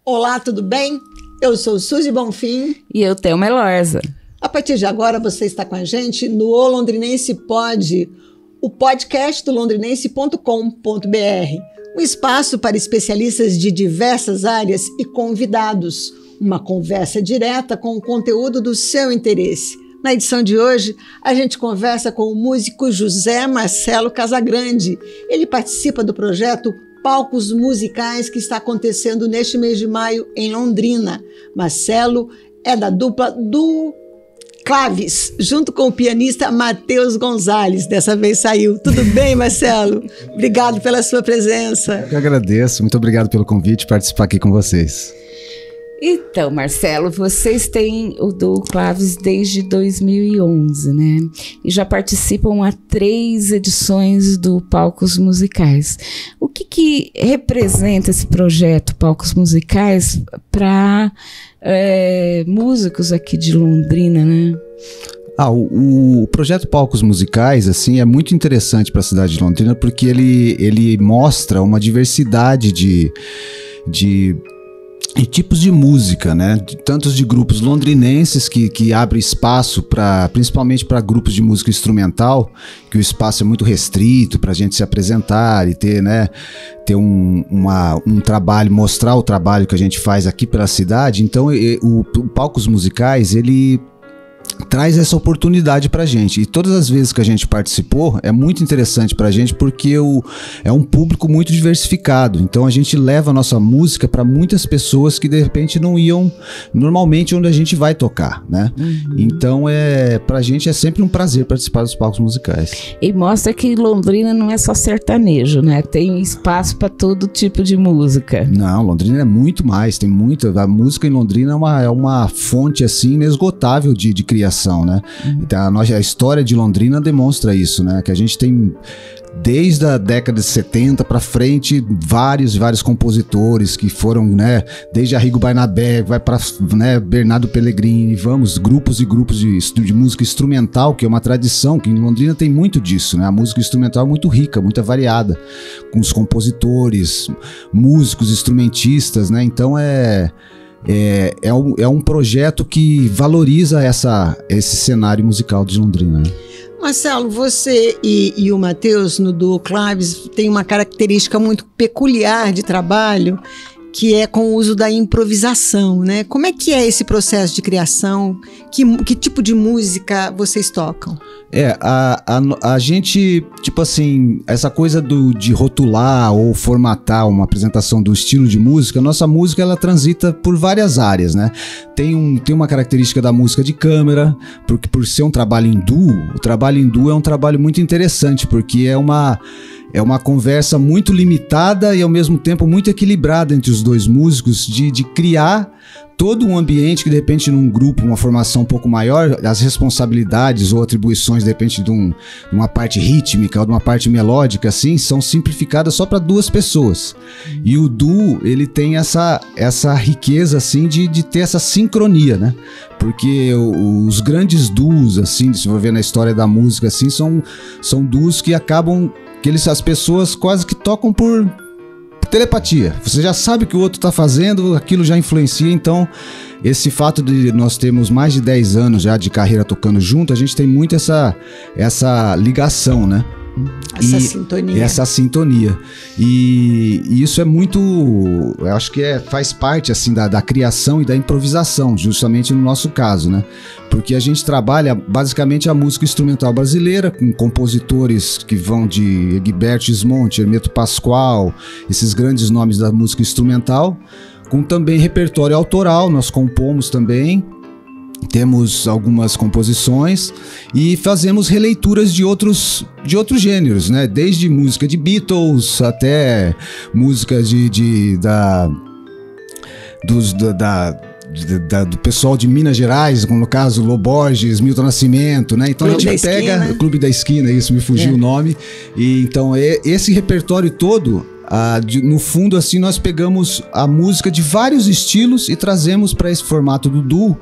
Olá, tudo bem? Eu sou Suzy Bonfim. E eu, Thelma Elorza. A partir de agora, você está com a gente no O Londrinense Pod, o podcast do londrinense.com.br. Um espaço para especialistas de diversas áreas e convidados. Uma conversa direta com o conteúdo do seu interesse. Na edição de hoje, a gente conversa com o músico José Marcelo Casagrande. Ele participa do projeto Palcos Musicais, que está acontecendo neste mês de maio em Londrina. Marcelo é da dupla do Claves, junto com o pianista Matheus Gonzalez. Dessa vez saiu. Tudo bem, Marcelo? Obrigado pela sua presença. Eu agradeço. Muito obrigado pelo convite participar aqui com vocês. Então, Marcelo, vocês têm o do Claves desde 2011, né? E já participam há 3 edições do Palcos Musicais. O que representa esse projeto Palcos Musicais para músicos aqui de Londrina, né? O projeto Palcos Musicais, assim, é muito interessante para a cidade de Londrina porque ele mostra uma diversidade de tipos de música, né? Tantos de grupos londrinenses que abrem espaço principalmente para grupos de música instrumental, que o espaço é muito restrito para a gente se apresentar e ter, né, ter um trabalho, mostrar o trabalho que a gente faz aqui pela cidade. Então o Palcos Musicais, ele traz essa oportunidade pra gente, e todas as vezes que a gente participou é muito interessante pra gente porque é um público muito diversificado, então a gente leva a nossa música para muitas pessoas que de repente não iam normalmente onde a gente vai tocar, né? Então pra gente é sempre um prazer participar dos Palcos Musicais. E mostra que Londrina não é só sertanejo, né? Tem espaço para todo tipo de música. Não, Londrina é muito mais, tem muita, a música em Londrina é uma fonte assim inesgotável de criação, né? Então, a história de Londrina demonstra isso, né? Que a gente tem desde a década de 70 para frente vários compositores que foram, né? Desde Arrigo Barnabé, vai para, né, Bernardo Pellegrini, grupos e grupos de música instrumental, que é uma tradição que em Londrina tem muito disso, né? A música instrumental é muito rica, muito variada, com os compositores, músicos, instrumentistas, né? Então é um projeto que valoriza esse cenário musical de Londrina, né? Marcelo, você e o Matheus no Duo Claves tem uma característica muito peculiar de trabalho, que é com o uso da improvisação, né? Como é que é esse processo de criação? Que tipo de música vocês tocam? A gente, tipo assim, essa coisa de rotular ou formatar uma apresentação do estilo de música, a nossa música ela transita por várias áreas, né? Tem uma característica da música de câmara, porque por ser um trabalho em duo, o trabalho em duo é um trabalho muito interessante, porque é uma conversa muito limitada e ao mesmo tempo muito equilibrada entre os dois músicos, de criar todo um ambiente que de repente num grupo, uma formação um pouco maior, as responsabilidades ou atribuições de repente de uma parte rítmica ou de uma parte melódica assim, são simplificadas só para 2 pessoas. E o duo, ele tem essa riqueza assim de ter essa sincronia, né? Porque os grandes duos assim, se for ver na história da música assim, são duos que acabam as pessoas quase que tocam por telepatia. Você já sabe o que o outro está fazendo, aquilo já influencia. Então, esse fato de nós termos mais de 10 anos já de carreira tocando junto, a gente tem muito essa ligação, né? Essa sintonia. E isso é muito, eu acho que faz parte assim da criação e da improvisação, justamente no nosso caso, né? Porque a gente trabalha basicamente a música instrumental brasileira, com compositores que vão de Egberto Gismonti, Hermeto Pascoal, esses grandes nomes da música instrumental, com também repertório autoral, nós compomos também. Temos algumas composições e fazemos releituras de outros gêneros, né? Desde música de Beatles até música do pessoal de Minas Gerais, como no caso Lô Borges, Milton Nascimento, né? Então Clube a gente pega o Clube da Esquina, isso me fugiu o nome. E então esse repertório todo, no fundo assim, nós pegamos a música de vários estilos e trazemos para esse formato do duo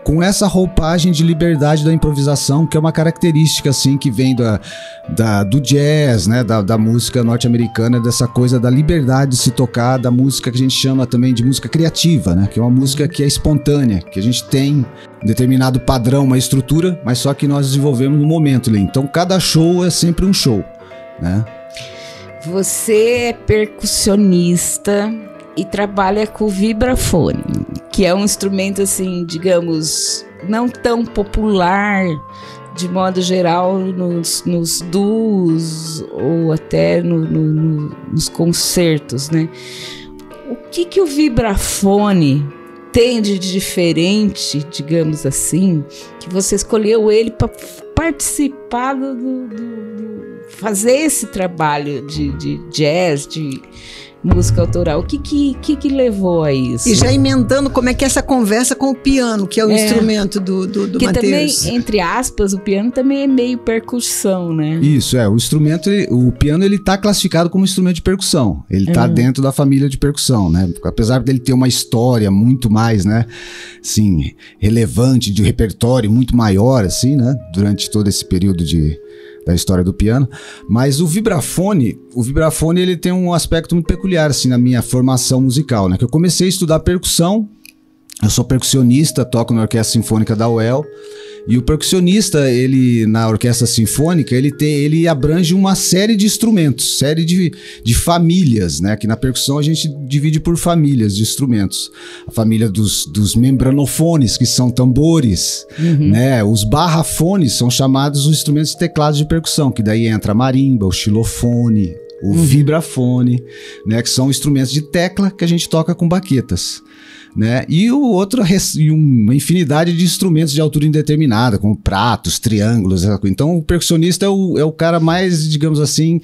com essa roupagem de liberdade da improvisação, que é uma característica assim que vem do jazz, né, da música norte-americana, dessa coisa da liberdade de se tocar, da música que a gente chama também de música criativa, né, que é uma música que é espontânea, que a gente tem um determinado padrão, uma estrutura, mas só que nós desenvolvemos no momento ali. Então cada show é sempre um show, né? Você é percussionista e trabalha com o vibrafone, que é um instrumento, assim, digamos, não tão popular, de modo geral, nos duos ou até nos concertos, né? O que o vibrafone tem de diferente, digamos assim, que você escolheu ele para participar fazer esse trabalho de jazz, de música autoral? O que levou a isso? E já emendando, como é que é essa conversa com o piano, que é o instrumento do que Matheus? Também, entre aspas, o piano também é meio percussão, né? Isso, o instrumento, o piano, ele tá classificado como instrumento de percussão. Ele tá dentro da família de percussão, né? Apesar dele ter uma história muito mais, né, assim, relevante, de repertório muito maior, assim, né, durante todo esse período da história do piano, mas o vibrafone ele tem um aspecto muito peculiar assim na minha formação musical, né? Que eu comecei a estudar percussão, eu sou percussionista, toco na Orquestra Sinfônica da UEL, e o percussionista, ele na Orquestra Sinfônica, ele abrange uma série de instrumentos, série de famílias, né? Que na percussão a gente divide por famílias de instrumentos. A família dos membranofones, que são tambores, né? Os barrafones são chamados os instrumentos de teclado de percussão, que daí entra a marimba, o xilofone, o vibrafone, né? Que são instrumentos de tecla que a gente toca com baquetas, né? E o outro, uma infinidade de instrumentos de altura indeterminada, como pratos, triângulos. Então o percussionista é o cara mais, digamos assim,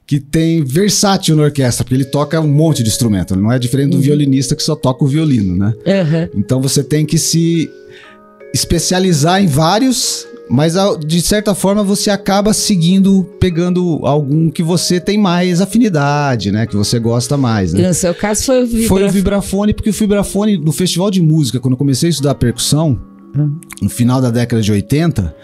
que tem versátil na orquestra, porque ele toca um monte de instrumento. Ele não é diferente do violinista que só toca o violino, né? Então você tem que se especializar em vários, mas de certa forma você acaba pegando algum que você tem mais afinidade, né? Que você gosta mais, né? No seu caso foi o vibrafone. Foi o vibrafone, porque o vibrafone, no festival de música, quando eu comecei a estudar percussão, no final da década de 80,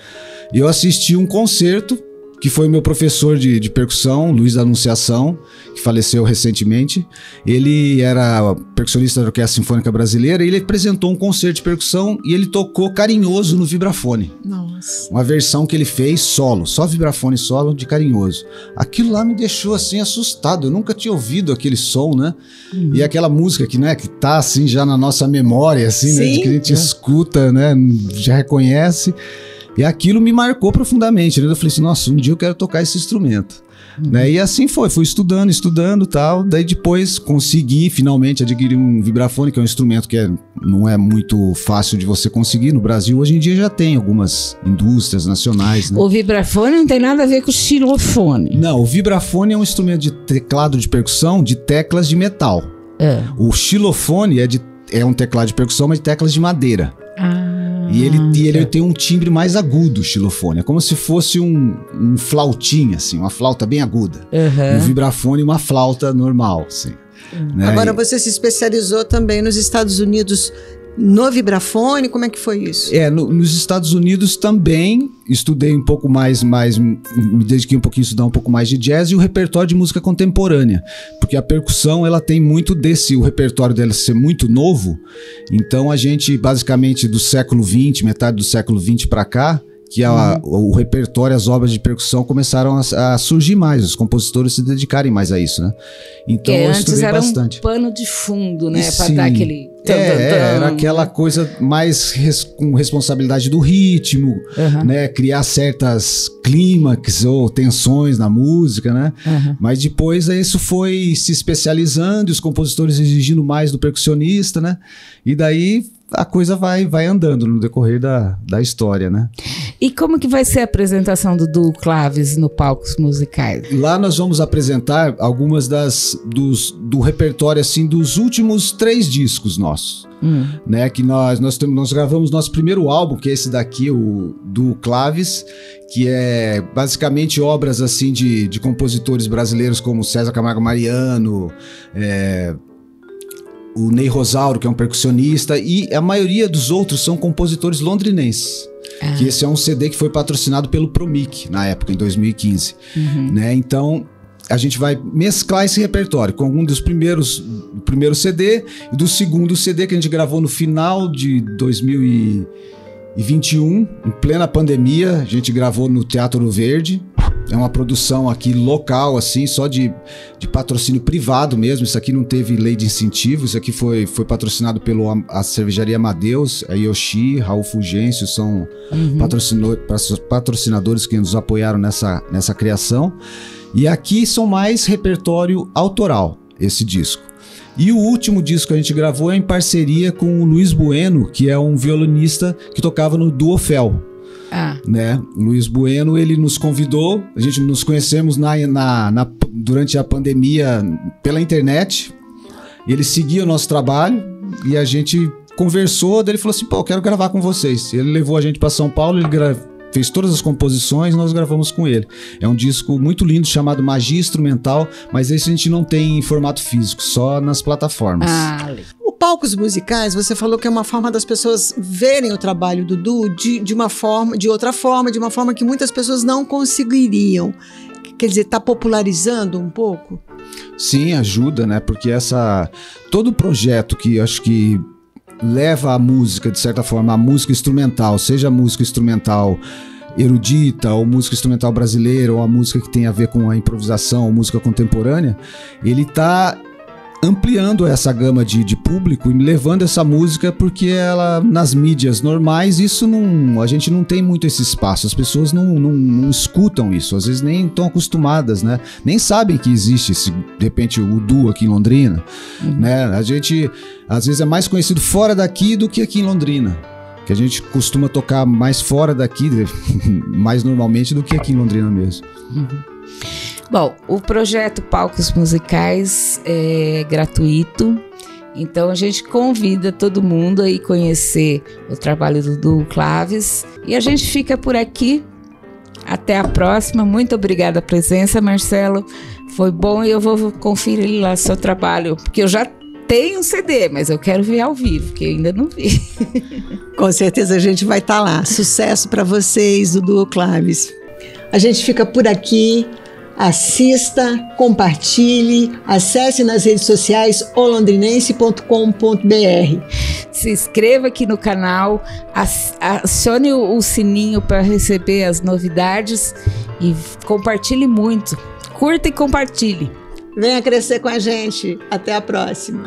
eu assisti um concerto que foi o meu professor de percussão, Luiz da Anunciação, que faleceu recentemente. Ele era percussionista da Orquestra Sinfônica Brasileira e ele apresentou um concerto de percussão e ele tocou Carinhoso no vibrafone. Nossa. Uma versão que ele fez solo, só vibrafone solo de Carinhoso. Aquilo lá me deixou assim assustado, eu nunca tinha ouvido aquele som, né? E aquela música que, né, que tá assim já na nossa memória, assim, né, que a gente escuta, né, já reconhece. E aquilo me marcou profundamente, né? Eu falei assim, nossa, um dia eu quero tocar esse instrumento. Né? E assim fui estudando e tal. Daí depois consegui finalmente adquirir um vibrafone, que é um instrumento que não é muito fácil de você conseguir no Brasil. Hoje em dia já tem algumas indústrias nacionais, né? O vibrafone não tem nada a ver com o xilofone. Não, o vibrafone é um instrumento de teclado de percussão de teclas de metal. O xilofone é um teclado de percussão, mas de teclas de madeira. E ele tem um timbre mais agudo, o xilofone. É como se fosse um flautinho, assim, uma flauta bem aguda. Um vibrafone, uma flauta normal, assim. Né? Agora você se especializou também nos Estados Unidos no vibrafone, como é que foi isso? Nos Estados Unidos também estudei um pouco mais, me dediquei um pouquinho a estudar um pouco mais de jazz e o repertório de música contemporânea, porque a percussão, ela tem muito o repertório dela ser muito novo, então a gente, basicamente, do século XX, metade do século XX para cá, que o repertório, as obras de percussão começaram a surgir mais, os compositores se dedicarem mais a isso, né? Então eu estudei bastante. Antes era um pano de fundo, né? Para dar aquele... era aquela coisa mais com responsabilidade do ritmo, né? Criar certas clímax ou tensões na música, né? Mas depois isso foi se especializando e os compositores exigindo mais do percussionista, né? E daí a coisa vai andando no decorrer da história, né? E como que vai ser a apresentação do Duo Claves no Palcos Musicais? Lá nós vamos apresentar algumas do repertório, assim, dos últimos 3 discos nossos, né? Que nós gravamos nosso primeiro álbum, que é esse daqui, o Duo Claves, que é basicamente obras, assim, de compositores brasileiros como César Camargo Mariano, o Ney Rosauro, que é um percussionista, e a maioria dos outros são compositores londrinenses. Que esse é um CD que foi patrocinado pelo Promic, na época, em 2015. Né? Então, a gente vai mesclar esse repertório com algum do primeiro CD e do segundo CD que a gente gravou no final de 2021, em plena pandemia. A gente gravou no Teatro Verde. É uma produção aqui local, assim, só de patrocínio privado mesmo. Isso aqui não teve lei de incentivo. Isso aqui foi patrocinado pela cervejaria Amadeus, a Yoshi, Raul Fulgêncio, são patrocinadores que nos apoiaram nessa criação. E aqui são mais repertório autoral, esse disco. E o último disco que a gente gravou é em parceria com o Luiz Bueno, que é um violonista que tocava no Duofel. Né? O Luiz Bueno, ele nos convidou, a gente nos conhecemos durante a pandemia pela internet. Ele seguia o nosso trabalho e a gente conversou, daí ele falou assim, pô, eu quero gravar com vocês. Ele levou a gente para São Paulo, ele fez todas as composições, nós gravamos com ele. É um disco muito lindo chamado Magia Instrumental, mas esse a gente não tem em formato físico, só nas plataformas. O Palcos Musicais, você falou que é uma forma das pessoas verem o trabalho do Du de uma forma que muitas pessoas não conseguiriam. Quer dizer, está popularizando um pouco? Sim, ajuda, né? Porque todo projeto que eu acho que leva a música, de certa forma, a música instrumental, seja a música instrumental erudita, ou música instrumental brasileira, ou a música que tem a ver com a improvisação, ou música contemporânea, ele está ampliando essa gama de público e levando essa música, porque ela, nas mídias normais, a gente não tem muito esse espaço, as pessoas não escutam isso, às vezes nem estão acostumadas, né? Nem sabem que existe de repente o Du aqui em Londrina, né? A gente, às vezes, é mais conhecido fora daqui do que aqui em Londrina, que a gente costuma tocar mais fora daqui, mais normalmente do que aqui em Londrina mesmo. Bom, o projeto Palcos Musicais é gratuito, então a gente convida todo mundo a ir conhecer o trabalho do Du Claves e a gente fica por aqui. Até a próxima. Muito obrigada a presença, Marcelo. Foi bom e eu vou conferir lá seu trabalho, porque eu já tenho um CD, mas eu quero ver ao vivo, que eu ainda não vi. Com certeza a gente vai estar lá. Sucesso para vocês, do Claves. A gente fica por aqui. Assista, compartilhe, acesse nas redes sociais olondrinense.com.br. Se inscreva aqui no canal, acione o sininho para receber as novidades e compartilhe muito. Curta e compartilhe. Venha crescer com a gente. Até a próxima.